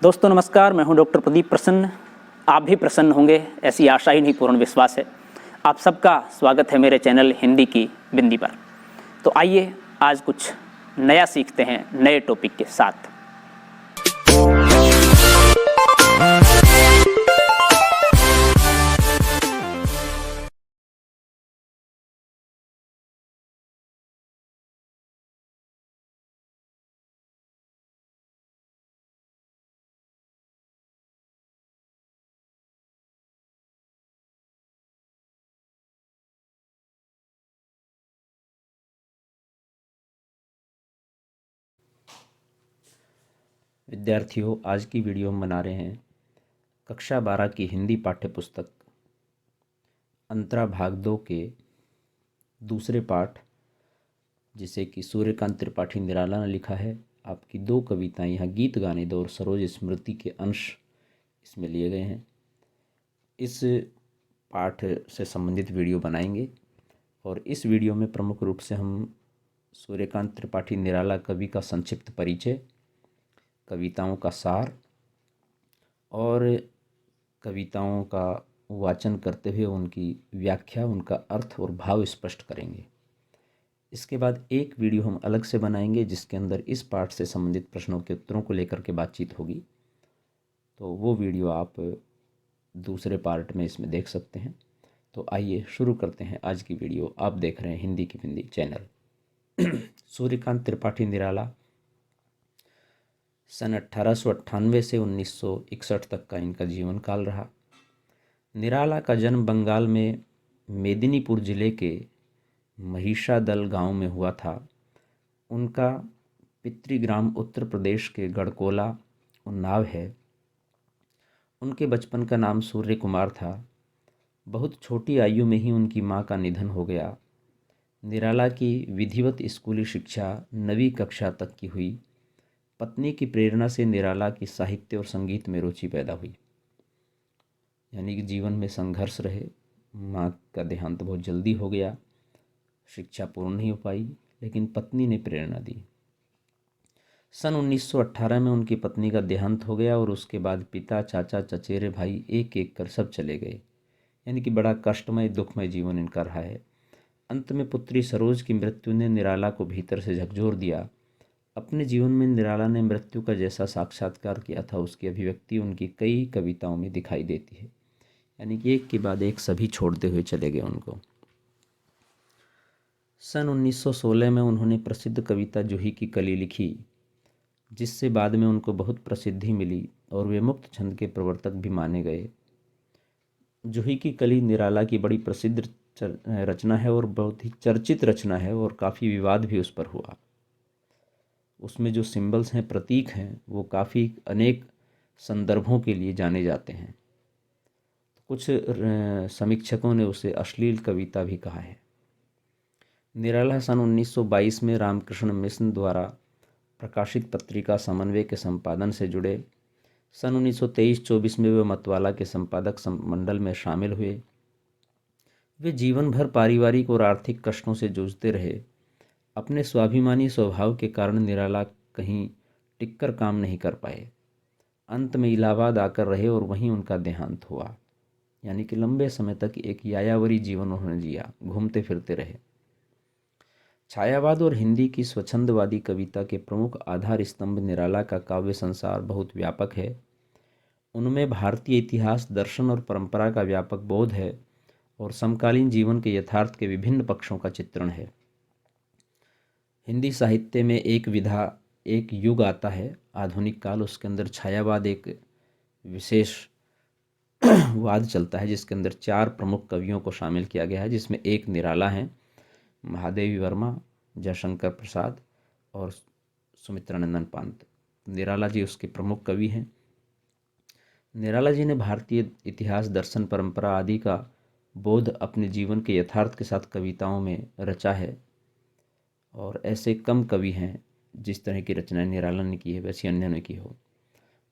दोस्तों नमस्कार, मैं हूं डॉक्टर प्रदीप प्रसन्न। आप भी प्रसन्न होंगे ऐसी आशा ही नहीं, पूर्ण विश्वास है। आप सबका स्वागत है मेरे चैनल हिंदी की बिंदी पर। तो आइए आज कुछ नया सीखते हैं नए टॉपिक के साथ। विद्यार्थियों, आज की वीडियो हम बना रहे हैं कक्षा 12 की हिंदी पाठ्य पुस्तक अंतरा भाग 2 के दूसरे पाठ, जिसे कि सूर्यकांत त्रिपाठी निराला ने लिखा है। आपकी दो कविताएं यहाँ गीत गाने दो और सरोज स्मृति के अंश इसमें लिए गए हैं। इस पाठ से संबंधित वीडियो बनाएंगे और इस वीडियो में प्रमुख रूप से हम सूर्यकांत त्रिपाठी निराला कवि का संक्षिप्त परिचय, कविताओं का सार और कविताओं का वाचन करते हुए उनकी व्याख्या, उनका अर्थ और भाव स्पष्ट करेंगे। इसके बाद एक वीडियो हम अलग से बनाएंगे जिसके अंदर इस पाठ से संबंधित प्रश्नों के उत्तरों को लेकर के बातचीत होगी। तो वो वीडियो आप दूसरे पार्ट में इसमें देख सकते हैं। तो आइए शुरू करते हैं आज की वीडियो। आप देख रहे हैं हिंदी की बिंदी चैनल। सूर्यकांत त्रिपाठी निराला सन 1898 से 1961 तक का इनका जीवन काल रहा। निराला का जन्म बंगाल में मेदिनीपुर जिले के महिषादल गांव में हुआ था। उनका पितृग्राम उत्तर प्रदेश के गढ़कोला उन्नाव है। उनके बचपन का नाम सूर्य कुमार था। बहुत छोटी आयु में ही उनकी मां का निधन हो गया। निराला की विधिवत स्कूली शिक्षा 9वीं कक्षा तक की हुई। पत्नी की प्रेरणा से निराला की साहित्य और संगीत में रुचि पैदा हुई। यानी कि जीवन में संघर्ष रहे। माँ का देहांत बहुत जल्दी हो गया, शिक्षा पूर्ण नहीं हो पाई, लेकिन पत्नी ने प्रेरणा दी। सन 1918 में उनकी पत्नी का देहांत हो गया और उसके बाद पिता, चाचा, चचेरे भाई एक एक कर सब चले गए। यानी कि बड़ा कष्टमय, दुखमय जीवन इनका रहा है। अंत में पुत्री सरोज की मृत्यु ने निराला को भीतर से झकझोर दिया। अपने जीवन में निराला ने मृत्यु का जैसा साक्षात्कार किया था, उसकी अभिव्यक्ति उनकी कई कविताओं में दिखाई देती है। यानी कि एक के बाद एक सभी छोड़ते हुए चले गए उनको। सन 1916 में उन्होंने प्रसिद्ध कविता जूही की कली लिखी, जिससे बाद में उनको बहुत प्रसिद्धि मिली और वे मुक्त छंद के प्रवर्तक भी माने गए। जूही की कली निराला की बड़ी प्रसिद्ध रचना है और बहुत ही चर्चित रचना है और काफ़ी विवाद भी उस पर हुआ। उसमें जो सिंबल्स हैं, प्रतीक हैं, वो काफ़ी अनेक संदर्भों के लिए जाने जाते हैं। कुछ समीक्षकों ने उसे अश्लील कविता भी कहा है। निराला सन 1922 में रामकृष्ण मिशन द्वारा प्रकाशित पत्रिका समन्वय के संपादन से जुड़े। सन 1923-24 में वे मतवाला के संपादक मंडल में शामिल हुए। वे जीवन भर पारिवारिक और आर्थिक कष्टों से जूझते रहे। अपने स्वाभिमानी स्वभाव के कारण निराला कहीं टिककर काम नहीं कर पाए। अंत में इलाहाबाद आकर रहे और वहीं उनका देहांत हुआ। यानी कि लंबे समय तक एक यायावरी जीवन उन्होंने जिया, घूमते फिरते रहे। छायावाद और हिंदी की स्वच्छंदवादी कविता के प्रमुख आधार स्तंभ निराला का काव्य संसार बहुत व्यापक है। उनमें भारतीय इतिहास, दर्शन और परंपरा का व्यापक बोध है और समकालीन जीवन के यथार्थ के विभिन्न पक्षों का चित्रण है। हिंदी साहित्य में एक विधा, एक युग आता है, आधुनिक काल। उसके अंदर छायावाद एक विशेष वाद चलता है, जिसके अंदर 4 प्रमुख कवियों को शामिल किया गया है, जिसमें एक निराला हैं, महादेवी वर्मा, जयशंकर प्रसाद और सुमित्रानंदन पंत। निराला जी उसके प्रमुख कवि हैं। निराला जी ने भारतीय इतिहास, दर्शन, परंपरा आदि का बोध अपने जीवन के यथार्थ के साथ कविताओं में रचा है और ऐसे कम कवि हैं जिस तरह की रचनाएं निराला ने की है वैसी अन्य ने की हो।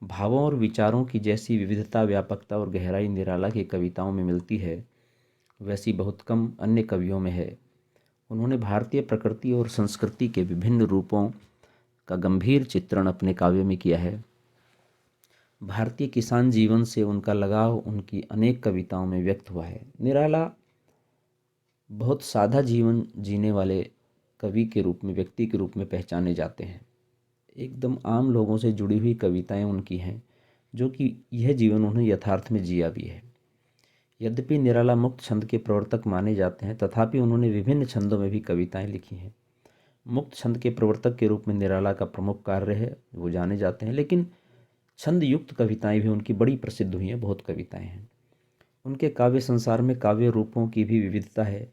भावों और विचारों की जैसी विविधता, व्यापकता और गहराई निराला की कविताओं में मिलती है, वैसी बहुत कम अन्य कवियों में है। उन्होंने भारतीय प्रकृति और संस्कृति के विभिन्न रूपों का गंभीर चित्रण अपने काव्य में किया है। भारतीय किसान जीवन से उनका लगाव उनकी अनेक कविताओं में व्यक्त हुआ है। निराला बहुत सादा जीवन जीने वाले कवि के रूप में, व्यक्ति के रूप में पहचाने जाते हैं। एकदम आम लोगों से जुड़ी हुई कविताएं उनकी हैं, जो कि यह जीवन उन्होंने यथार्थ में जिया भी है। यद्यपि निराला मुक्त छंद के प्रवर्तक माने जाते हैं, तथापि उन्होंने विभिन्न छंदों में भी कविताएं लिखी हैं। मुक्त छंद के प्रवर्तक के रूप में निराला का प्रमुख कार्य है, वो जाने जाते हैं, लेकिन छंद युक्त कविताएं भी उनकी बड़ी प्रसिद्ध हुई हैं, बहुत कविताएं हैं। उनके काव्य संसार में काव्य रूपों की भी विविधता है।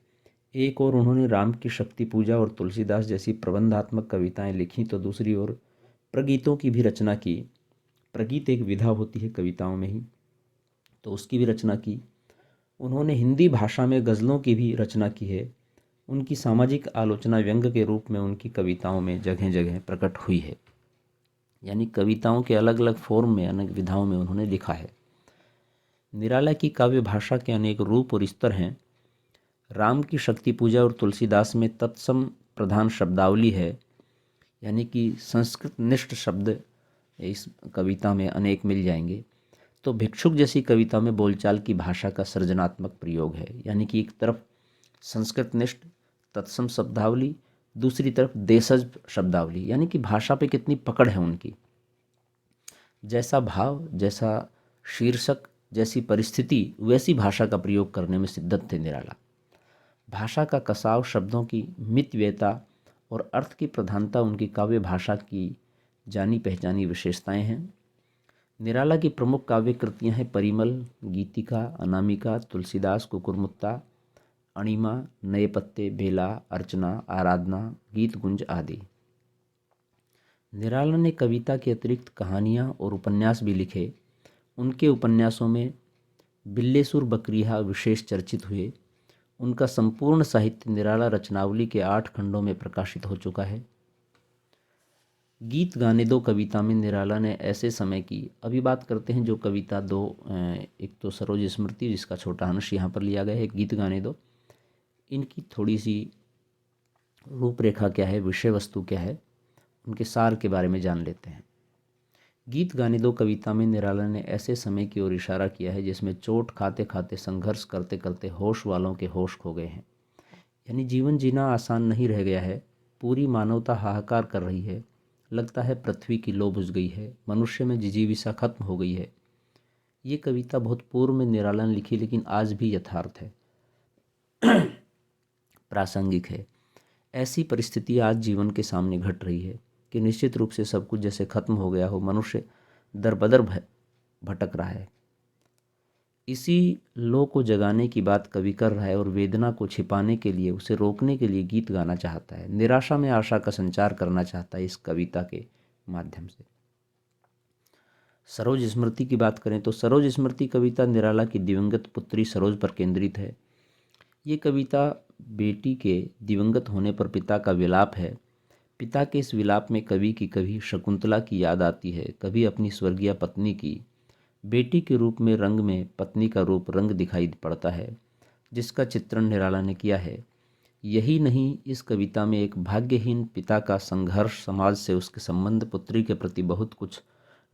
एक और उन्होंने राम की शक्ति पूजा और तुलसीदास जैसी प्रबंधात्मक कविताएं लिखी, तो दूसरी ओर प्रगीतों की भी रचना की। प्रगीत एक विधा होती है कविताओं में ही, तो उसकी भी रचना की। उन्होंने हिंदी भाषा में गज़लों की भी रचना की है। उनकी सामाजिक आलोचना व्यंग्य के रूप में उनकी कविताओं में जगह जगह प्रकट हुई है। यानी कविताओं के अलग अलग फॉर्म में, अनेक विधाओं में उन्होंने लिखा है। निराला की काव्य भाषा के अनेक रूप और स्तर हैं। राम की शक्ति पूजा और तुलसीदास में तत्सम प्रधान शब्दावली है, यानी कि संस्कृत निष्ठ शब्द इस कविता में अनेक मिल जाएंगे। तो भिक्षुक जैसी कविता में बोलचाल की भाषा का सृजनात्मक प्रयोग है, यानी कि एक तरफ संस्कृत निष्ठ तत्सम शब्दावली, दूसरी तरफ देशज शब्दावली, यानी कि भाषा पे कितनी पकड़ है उनकी। जैसा भाव, जैसा शीर्षक, जैसी परिस्थिति, वैसी भाषा का प्रयोग करने में सिद्धत थे निराला। भाषा का कसाव, शब्दों की मितव्ययता और अर्थ की प्रधानता उनकी काव्य भाषा की जानी पहचानी विशेषताएं हैं। निराला की प्रमुख काव्य कृतियाँ हैं परिमल, गीतिका, अनामिका, तुलसीदास, कुकुरमुत्ता, अणिमा, नए पत्ते, बेला, अर्चना, आराधना, गीत गुंज आदि। निराला ने कविता के अतिरिक्त कहानियाँ और उपन्यास भी लिखे। उनके उपन्यासों में बिल्लेसुर बकरिया विशेष चर्चित हुए। उनका संपूर्ण साहित्य निराला रचनावली के 8 खंडों में प्रकाशित हो चुका है। गीत गाने दो कविता में निराला ने ऐसे समय की, अभी बात करते हैं जो कविता दो, एक तो सरोज स्मृति जिसका छोटा अंश यहाँ पर लिया गया है, गीत गाने दो। इनकी थोड़ी सी रूपरेखा क्या है, विषय वस्तु क्या है, उनके सार के बारे में जान लेते हैं। गीत गाने दो कविता में निराला ने ऐसे समय की ओर इशारा किया है जिसमें चोट खाते खाते, संघर्ष करते करते होश वालों के होश खो गए हैं। यानी जीवन जीना आसान नहीं रह गया है। पूरी मानवता हाहाकार कर रही है। लगता है पृथ्वी की लो बुझ गई है, मनुष्य में जिजीविषा खत्म हो गई है। ये कविता बहुत पूर्व में निराला ने लिखी, लेकिन आज भी यथार्थ है, प्रासंगिक है। ऐसी परिस्थिति आज जीवन के सामने घट रही है कि निश्चित रूप से सब कुछ जैसे खत्म हो गया हो, मनुष्य दर बदर भटक रहा है। इसी लो को जगाने की बात कवि कर रहा है और वेदना को छिपाने के लिए, उसे रोकने के लिए गीत गाना चाहता है। निराशा में आशा का संचार करना चाहता है इस कविता के माध्यम से। सरोज स्मृति की बात करें तो सरोज स्मृति कविता निराला की दिवंगत पुत्री सरोज पर केंद्रित है। ये कविता बेटी के दिवंगत होने पर पिता का विलाप है। पिता के इस विलाप में कवि की कभी शकुंतला की याद आती है, कभी अपनी स्वर्गीय पत्नी की। बेटी के रूप में रंग में पत्नी का रूप रंग दिखाई पड़ता है, जिसका चित्रण निराला ने किया है। यही नहीं, इस कविता में एक भाग्यहीन पिता का संघर्ष, समाज से उसके संबंध, पुत्री के प्रति बहुत कुछ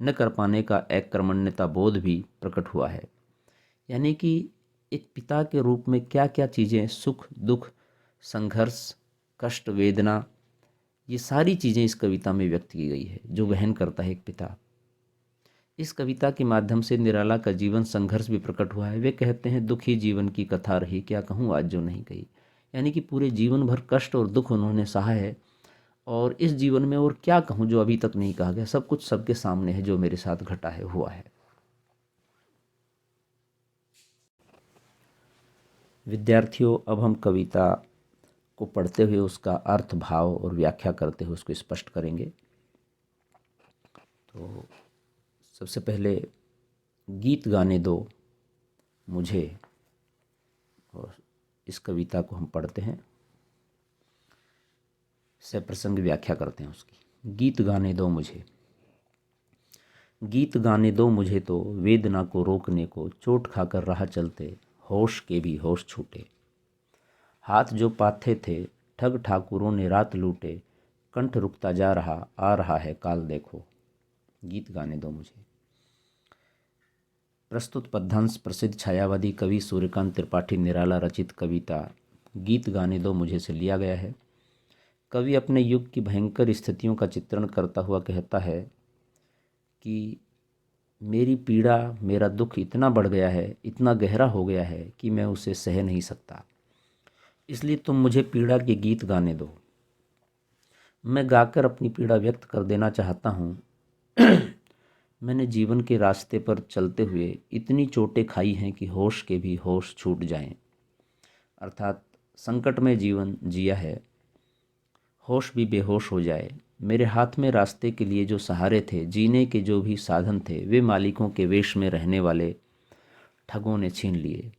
न कर पाने का एक कर्मण्यता बोध भी प्रकट हुआ है। यानी कि एक पिता के रूप में क्या क्या चीज़ें, सुख दुख, संघर्ष, कष्ट, वेदना, ये सारी चीज़ें इस कविता में व्यक्त की गई है जो वहन करता है एक पिता। इस कविता के माध्यम से निराला का जीवन संघर्ष भी प्रकट हुआ है। वे कहते हैं, दुख ही जीवन की कथा रही, क्या कहूँ आज जो नहीं कही। यानी कि पूरे जीवन भर कष्ट और दुख उन्होंने सहा है, और इस जीवन में और क्या कहूँ जो अभी तक नहीं कहा गया। सब कुछ सबके सामने है जो मेरे साथ घटा है, हुआ है। विद्यार्थियों, अब हम कविता को पढ़ते हुए उसका अर्थ, भाव और व्याख्या करते हुए उसको स्पष्ट करेंगे। तो सबसे पहले गीत गाने दो मुझे, और इस कविता को हम पढ़ते हैं, सप्रसंग व्याख्या करते हैं उसकी। गीत गाने दो मुझे, गीत गाने दो मुझे तो वेदना को रोकने को, चोट खाकर राह चलते होश के भी होश छूटे। हाथ जो पाथे थे ठग ठाकुरों ने रात लूटे, कंठ रुकता जा रहा, आ रहा है काल देखो। गीत गाने दो मुझे। प्रस्तुत पद्यांश प्रसिद्ध छायावादी कवि सूर्यकांत त्रिपाठी निराला रचित कविता गीत गाने दो मुझे से लिया गया है। कवि अपने युग की भयंकर स्थितियों का चित्रण करता हुआ कहता है कि मेरी पीड़ा, मेरा दुख इतना बढ़ गया है, इतना गहरा हो गया है कि मैं उसे सह नहीं सकता, इसलिए तुम मुझे पीड़ा के गीत गाने दो। मैं गाकर अपनी पीड़ा व्यक्त कर देना चाहता हूँ। मैंने जीवन के रास्ते पर चलते हुए इतनी चोटें खाई हैं कि होश के भी होश छूट जाएं। अर्थात संकट में जीवन जिया है, होश भी बेहोश हो जाए। मेरे हाथ में रास्ते के लिए जो सहारे थे, जीने के जो भी साधन थे, वे मालिकों के वेश में रहने वाले ठगों ने छीन लिए।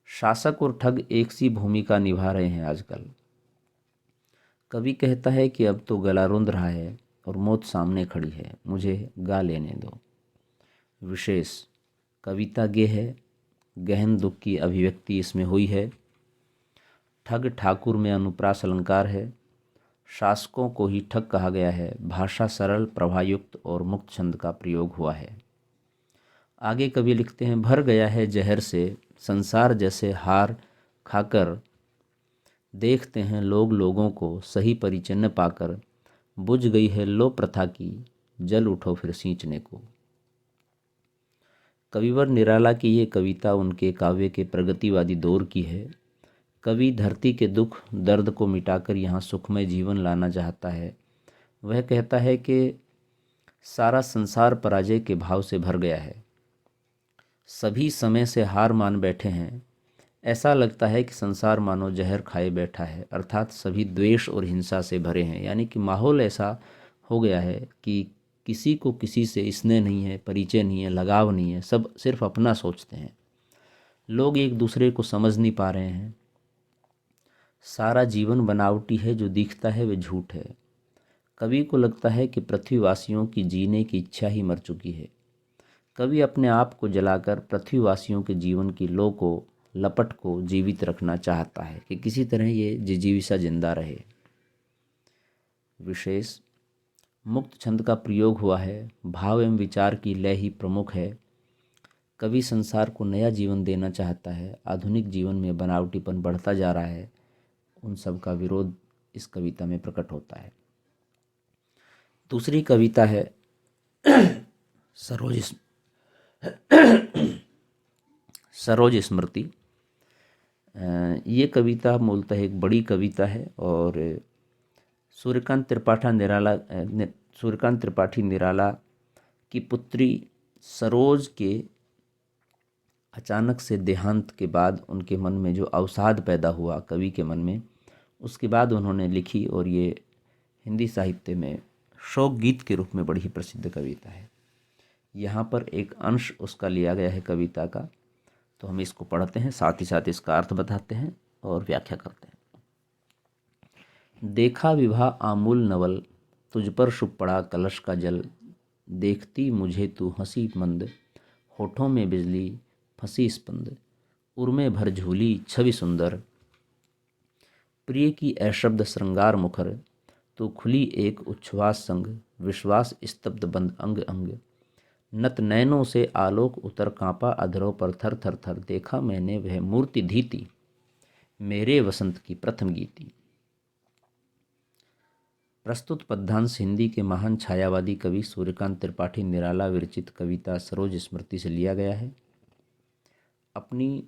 शासक और ठग एक सी भूमिका निभा रहे हैं आजकल। कवि कहता है कि अब तो गला रुंध रहा है और मौत सामने खड़ी है, मुझे गा लेने दो। विशेष कविता गे है, गहन दुख की अभिव्यक्ति इसमें हुई है। ठग ठाकुर में अनुप्रास अलंकार है। शासकों को ही ठग कहा गया है। भाषा सरल, प्रभायुक्त और मुक्त छंद का प्रयोग हुआ है। आगे कवि लिखते हैं, भर गया है जहर से संसार जैसे हार खाकर, देखते हैं लोग लोगों को सही परिचय न पाकर, बुझ गई है लो प्रथा की, जल उठो फिर सींचने को। कविवर निराला की ये कविता उनके काव्य के प्रगतिवादी दौर की है। कवि धरती के दुख दर्द को मिटाकर यहाँ सुखमय जीवन लाना चाहता है। वह कहता है कि सारा संसार पराजय के भाव से भर गया है, सभी समय से हार मान बैठे हैं। ऐसा लगता है कि संसार मानो जहर खाए बैठा है, अर्थात सभी द्वेष और हिंसा से भरे हैं। यानी कि माहौल ऐसा हो गया है कि किसी को किसी से स्नेह नहीं है, परिचय नहीं है, लगाव नहीं है, सब सिर्फ अपना सोचते हैं। लोग एक दूसरे को समझ नहीं पा रहे हैं। सारा जीवन बनावटी है, जो दिखता है वह झूठ है। कवि को लगता है कि पृथ्वीवासियों की जीने की इच्छा ही मर चुकी है। कवि अपने आप को जलाकर पृथ्वीवासियों के जीवन की लौ को, लपट को जीवित रखना चाहता है कि किसी तरह ये जिजीविषा जिंदा रहे। विशेष मुक्त छंद का प्रयोग हुआ है। भाव एवं विचार की लय ही प्रमुख है। कवि संसार को नया जीवन देना चाहता है। आधुनिक जीवन में बनावटीपन बढ़ता जा रहा है, उन सब का विरोध इस कविता में प्रकट होता है। दूसरी कविता है सरोज स्मृति। ये कविता मूलतः एक बड़ी कविता है और सूर्यकांत त्रिपाठी निराला की पुत्री सरोज के अचानक से देहांत के बाद उनके मन में जो अवसाद पैदा हुआ कवि के मन में, उसके बाद उन्होंने लिखी और ये हिंदी साहित्य में शोक गीत के रूप में बड़ी ही प्रसिद्ध कविता है। यहाँ पर एक अंश उसका लिया गया है कविता का, तो हम इसको पढ़ते हैं, साथ ही साथ इसका अर्थ बताते हैं और व्याख्या करते हैं। देखा विवाह आमूल नवल, तुझ पर शुभ पड़ा कलश का जल, देखती मुझे तू हंसी मंद, होठों में बिजली फंसी स्पंद, उर्मे भर झूली छवि सुंदर, प्रिय की अशब्द श्रृंगार मुखर, तो खुली एक उच्छ्वास संग, विश्वास स्तब्ध बंद अंग अंग, नत नैनों से आलोक उतर कांपा अधरों पर थर थर थर, देखा मैंने वह मूर्ति धीती, मेरे वसंत की प्रथम गीती। प्रस्तुत पद्यांश हिंदी के महान छायावादी कवि सूर्यकांत त्रिपाठी निराला विरचित कविता सरोज स्मृति से लिया गया है। अपनी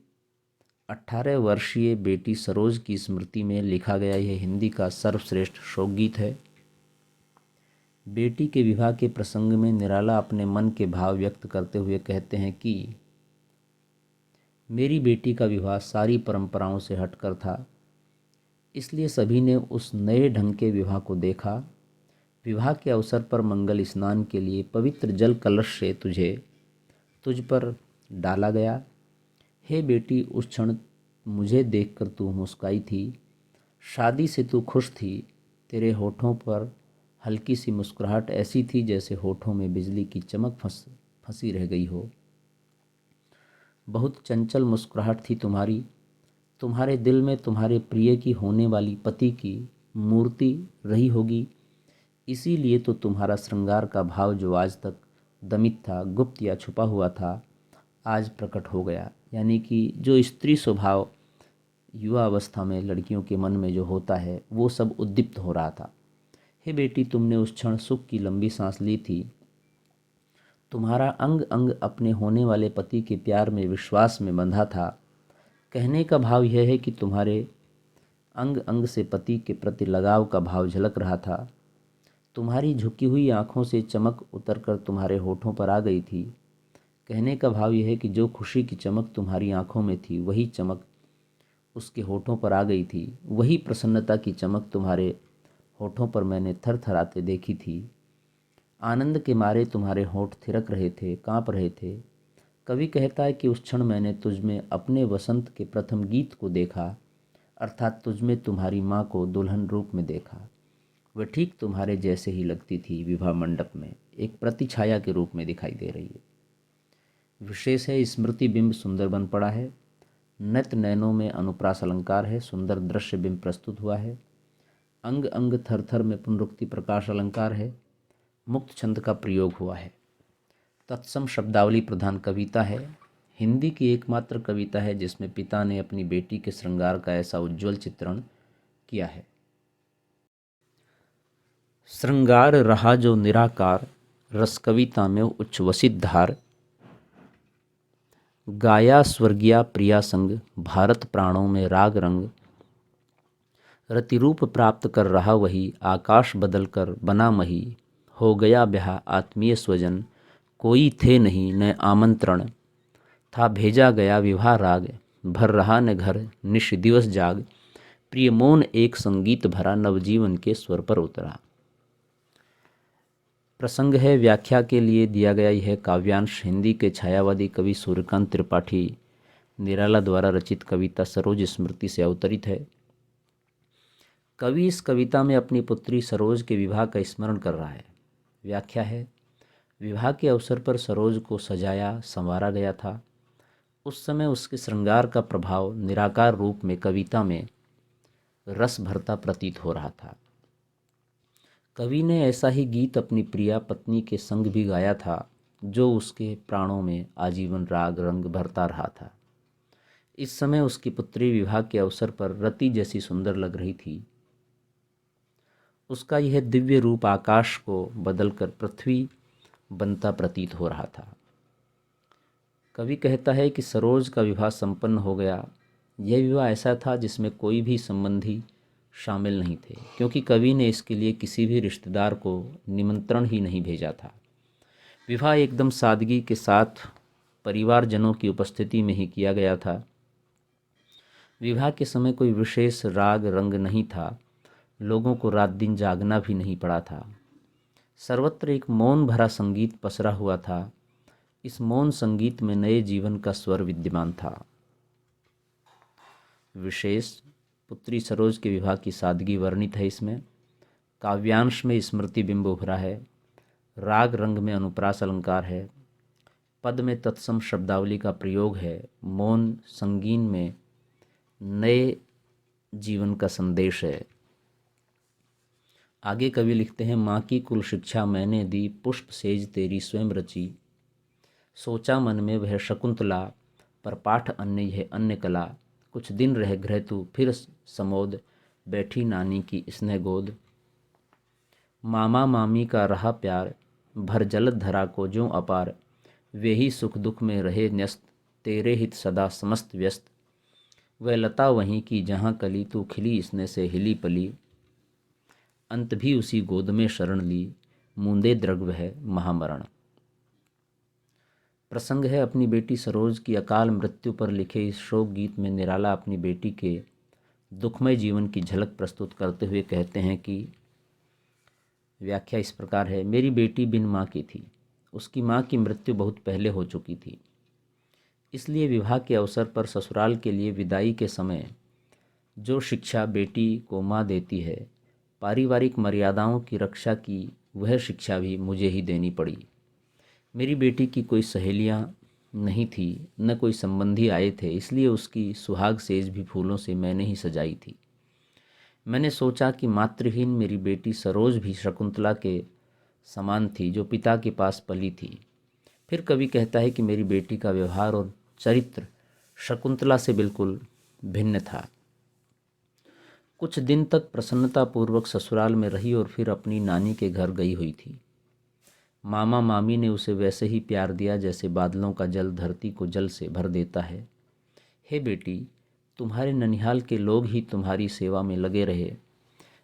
18 वर्षीय बेटी सरोज की स्मृति में लिखा गया यह हिंदी का सर्वश्रेष्ठ शोक गीत है। बेटी के विवाह के प्रसंग में निराला अपने मन के भाव व्यक्त करते हुए कहते हैं कि मेरी बेटी का विवाह सारी परंपराओं से हटकर था, इसलिए सभी ने उस नए ढंग के विवाह को देखा। विवाह के अवसर पर मंगल स्नान के लिए पवित्र जल कलश से तुझ पर डाला गया। हे बेटी, उस क्षण मुझे देखकर तू मुस्काई थी, शादी से तू खुश थी, तेरे होठों पर हल्की सी मुस्कुराहट ऐसी थी जैसे होठों में बिजली की चमक फंसी रह गई हो। बहुत चंचल मुस्कुराहट थी तुम्हारी, तुम्हारे दिल में तुम्हारे प्रिय की होने वाली पति की मूर्ति रही होगी, इसीलिए तो तुम्हारा श्रृंगार का भाव जो आज तक दमित था, गुप्त या छुपा हुआ था, आज प्रकट हो गया। यानी कि जो स्त्री स्वभाव युवा अवस्था में लड़कियों के मन में जो होता है वो सब उद्दीप्त हो रहा था। हे बेटी, तुमने उस क्षण सुख की लंबी सांस ली थी। तुम्हारा अंग अंग अपने होने वाले पति के प्यार में, विश्वास में बंधा था। कहने का भाव यह है कि तुम्हारे अंग अंग से पति के प्रति लगाव का भाव झलक रहा था। तुम्हारी झुकी हुई आंखों से चमक उतरकर तुम्हारे होठों पर आ गई थी। कहने का भाव यह है कि जो खुशी की चमक तुम्हारी आंखों में थी वही चमक उसके होठों पर आ गई थी। वही प्रसन्नता की चमक तुम्हारे होठों पर मैंने थरथराते देखी थी। आनंद के मारे तुम्हारे होठ थिरक रहे थे, कांप रहे थे। कवि कहता है कि उस क्षण मैंने तुझ में अपने वसंत के प्रथम गीत को देखा, अर्थात तुझ में तुम्हारी माँ को दुल्हन रूप में देखा। वह ठीक तुम्हारे जैसे ही लगती थी, विवाह मंडप में एक प्रतिछाया के रूप में दिखाई दे रही है। विशेष है स्मृति बिंब सुंदर बन पड़ा है। नत नयनों में अनुप्रास अलंकार है, सुंदर दृश्य बिंब प्रस्तुत हुआ है। अंग अंग थर थर में पुनरुक्ति प्रकाश अलंकार है। मुक्त छंद का प्रयोग हुआ है। तत्सम शब्दावली प्रधान कविता है। हिंदी की एकमात्र कविता है जिसमें पिता ने अपनी बेटी के श्रृंगार का ऐसा उज्ज्वल चित्रण किया है। श्रृंगार रहा जो निराकार, रस कविता में उच्छ्वसित धार। गाया स्वर्गीय प्रिया संग, भारत प्राणों में राग रंग। रतिरूप प्राप्त कर रहा वही, आकाश बदल कर बना मही। हो गया ब्याह आत्मीय स्वजन, कोई थे नहीं न आमंत्रण। था भेजा गया विवाह राग, भर रहा न घर निश दिवस जाग। प्रिय मौन एक संगीत भरा, नवजीवन के स्वर पर उतरा। प्रसंग है व्याख्या के लिए दिया गया यह काव्यांश हिंदी के छायावादी कवि सूर्यकांत त्रिपाठी निराला द्वारा रचित कविता सरोज स्मृति से अवतरित है। कवि इस कविता में अपनी पुत्री सरोज के विवाह का स्मरण कर रहा है। व्याख्या है, विवाह के अवसर पर सरोज को सजाया संवारा गया था। उस समय उसके श्रृंगार का प्रभाव निराकार रूप में कविता में रस भरता प्रतीत हो रहा था। कवि ने ऐसा ही गीत अपनी प्रिया पत्नी के संग भी गाया था, जो उसके प्राणों में आजीवन राग रंग भरता रहा था। इस समय उसकी पुत्री विवाह के अवसर पर रति जैसी सुंदर लग रही थी। उसका यह दिव्य रूप आकाश को बदलकर पृथ्वी बनता प्रतीत हो रहा था। कवि कहता है कि सरोज का विवाह संपन्न हो गया। यह विवाह ऐसा था जिसमें कोई भी संबंधी शामिल नहीं थे, क्योंकि कवि ने इसके लिए किसी भी रिश्तेदार को निमंत्रण ही नहीं भेजा था। विवाह एकदम सादगी के साथ परिवारजनों की उपस्थिति में ही किया गया था। विवाह के समय कोई विशेष राग रंग नहीं था। लोगों को रात दिन जागना भी नहीं पड़ा था। सर्वत्र एक मौन भरा संगीत पसरा हुआ था। इस मौन संगीत में नए जीवन का स्वर विद्यमान था। विशेष पुत्री सरोज के विवाह की सादगी वर्णित है इसमें। काव्यांश में स्मृति बिंब उभरा है। राग रंग में अनुप्रास अलंकार है। पद में तत्सम शब्दावली का प्रयोग है। मौन संगीन में नए जीवन का संदेश है। आगे कवि लिखते हैं, माँ की कुल शिक्षा मैंने दी, पुष्प सेज तेरी स्वयं रची। सोचा मन में वह शकुंतला, पर पाठ अन्य यह अन्य कला। कुछ दिन रह गृह तू फिर समोद, बैठी नानी की स्नेह गोद। मामा मामी का रहा प्यार, भर जलद धरा को ज्यों अपार। वे ही सुख दुख में रहे न्यस्त, तेरे हित सदा समस्त व्यस्त। वह लता वहीं की जहाँ कली, तू खिली स्नेह से हिली पली। अंत भी उसी गोद में शरण ली, मूंदे द्रग्व है महामरण। प्रसंग है अपनी बेटी सरोज की अकाल मृत्यु पर लिखे इस शोक गीत में निराला अपनी बेटी के दुखमय जीवन की झलक प्रस्तुत करते हुए कहते हैं कि व्याख्या इस प्रकार है, मेरी बेटी बिन माँ की थी। उसकी माँ की मृत्यु बहुत पहले हो चुकी थी। इसलिए विवाह के अवसर पर ससुराल के लिए विदाई के समय जो शिक्षा बेटी को माँ देती है, पारिवारिक मर्यादाओं की रक्षा की वह शिक्षा भी मुझे ही देनी पड़ी। मेरी बेटी की कोई सहेलियां नहीं थी, न कोई संबंधी आए थे, इसलिए उसकी सुहाग सेज भी फूलों से मैंने ही सजाई थी। मैंने सोचा कि मातृहीन मेरी बेटी सरोज भी शकुंतला के समान थी, जो पिता के पास पली थी। फिर कवि कहता है कि मेरी बेटी का व्यवहार और चरित्र शकुंतला से बिल्कुल भिन्न था। कुछ दिन तक प्रसन्नतापूर्वक ससुराल में रही और फिर अपनी नानी के घर गई हुई थी। मामा मामी ने उसे वैसे ही प्यार दिया जैसे बादलों का जल धरती को जल से भर देता है। हे बेटी, तुम्हारे ननिहाल के लोग ही तुम्हारी सेवा में लगे रहे,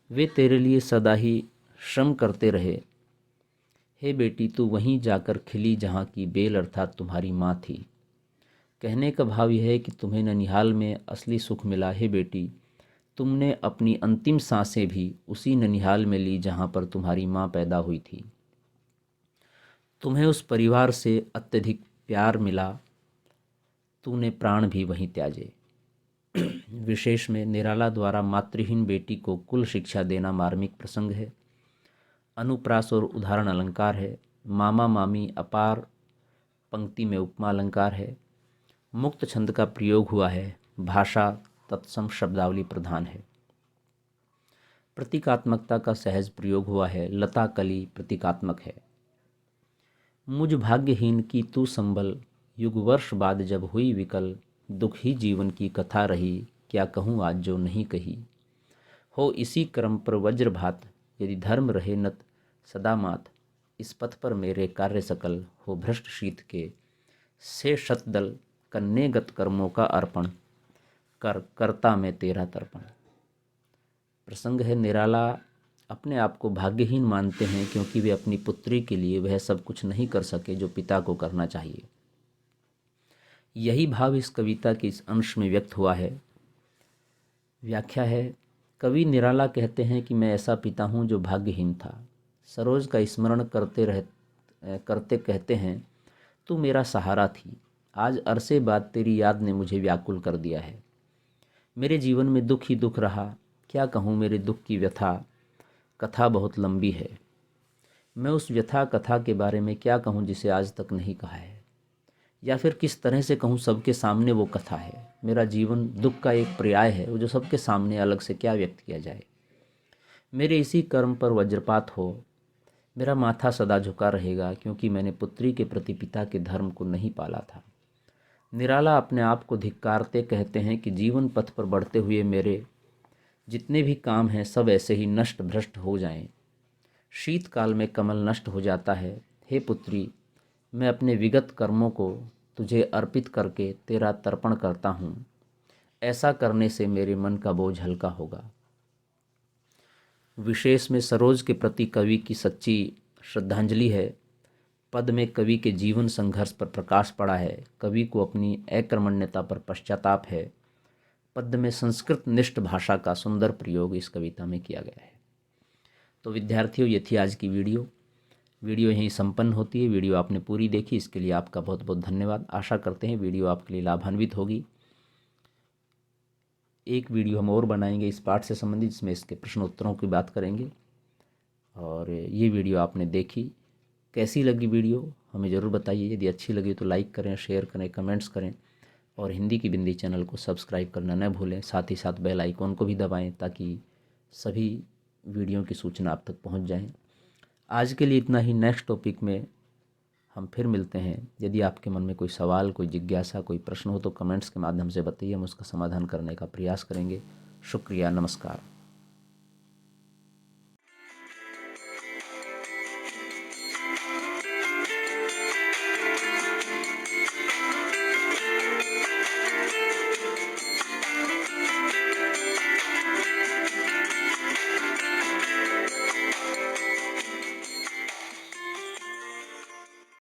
वे तेरे लिए सदा ही श्रम करते रहे। हे बेटी, तू वहीं जाकर खिली जहाँ की बेल अर्थात तुम्हारी माँ थी। कहने का भाव यह है कि तुम्हें ननिहाल में असली सुख मिला। हे बेटी, तुमने अपनी अंतिम सांसें भी उसी ननिहाल में ली जहाँ पर तुम्हारी माँ पैदा हुई थी। तुम्हें उस परिवार से अत्यधिक प्यार मिला, तूने प्राण भी वहीं त्याजे। विशेष में निराला द्वारा मातृहीन बेटी को कुल शिक्षा देना मार्मिक प्रसंग है। अनुप्रास और उदाहरण अलंकार है। मामा मामी अपार पंक्ति में उपमा अलंकार है। मुक्त छंद का प्रयोग हुआ है। भाषा तत्सम शब्दावली प्रधान है। प्रतीकात्मकता का सहज प्रयोग हुआ है। लता कली प्रतीकात्मक है। मुझ भाग्यहीन की तू संभल, युग वर्ष बाद जब हुई विकल, दुख ही जीवन की कथा रही, क्या कहूँ आज जो नहीं कही। हो इसी क्रम पर वज्रभात, यदि धर्म रहे नत सदा मात, इस पथ पर मेरे कार्य सकल, हो भ्रष्ट शीत के से शतदल, कन्नेगत कर्मों का अर्पण, कर करता मैं तेरा तर्पण। प्रसंग है, निराला अपने आप को भाग्यहीन मानते हैं क्योंकि वे अपनी पुत्री के लिए वह सब कुछ नहीं कर सके जो पिता को करना चाहिए। यही भाव इस कविता के इस अंश में व्यक्त हुआ है। व्याख्या है, कवि निराला कहते हैं कि मैं ऐसा पिता हूँ जो भाग्यहीन था। सरोज का स्मरण करते कहते हैं, तू मेरा सहारा थी, आज अरसे बाद तेरी याद ने मुझे व्याकुल कर दिया है। मेरे जीवन में दुख ही दुख रहा, क्या कहूँ मेरे दुख की व्यथा, कथा बहुत लंबी है। मैं उस व्यथा कथा के बारे में क्या कहूँ जिसे आज तक नहीं कहा है, या फिर किस तरह से कहूँ सबके सामने वो कथा है। मेरा जीवन दुख का एक पर्याय है, वो जो सबके सामने अलग से क्या व्यक्त किया जाए। मेरे इसी कर्म पर वज्रपात हो, मेरा माथा सदा झुका रहेगा क्योंकि मैंने पुत्री के प्रति पिता के धर्म को नहीं पाला था। निराला अपने आप को धिक्कारते कहते हैं कि जीवन पथ पर बढ़ते हुए मेरे जितने भी काम हैं सब ऐसे ही नष्ट भ्रष्ट हो जाएं। शीतकाल में कमल नष्ट हो जाता है। हे पुत्री, मैं अपने विगत कर्मों को तुझे अर्पित करके तेरा तर्पण करता हूँ। ऐसा करने से मेरे मन का बोझ हल्का होगा। विशेष में सरोज के प्रति कवि की सच्ची श्रद्धांजलि है। पद में कवि के जीवन संघर्ष पर प्रकाश पड़ा है। कवि को अपनी अकर्मण्यता पर पश्चाताप है। पद में संस्कृत निष्ठ भाषा का सुंदर प्रयोग इस कविता में किया गया है। तो विद्यार्थियों, ये थी आज की वीडियो यहीं संपन्न होती है। वीडियो आपने पूरी देखी, इसके लिए आपका बहुत बहुत धन्यवाद। आशा करते हैं वीडियो आपके लिए लाभान्वित होगी। एक वीडियो हम और बनाएंगे इस पाठ से संबंधित, जिसमें इसके प्रश्न उत्तरों की बात करेंगे। और ये वीडियो आपने देखी, कैसी लगी वीडियो हमें ज़रूर बताइए। यदि अच्छी लगी तो लाइक करें, शेयर करें, कमेंट्स करें और हिंदी की बिंदी चैनल को सब्सक्राइब करना न भूलें। साथ ही साथ बेल आइकॉन को भी दबाएं ताकि सभी वीडियो की सूचना आप तक पहुंच जाएं। आज के लिए इतना ही। नेक्स्ट टॉपिक में हम फिर मिलते हैं। यदि आपके मन में कोई सवाल, कोई जिज्ञासा, कोई प्रश्न हो तो कमेंट्स के माध्यम से बताइए, हम उसका समाधान करने का प्रयास करेंगे। शुक्रिया, नमस्कार।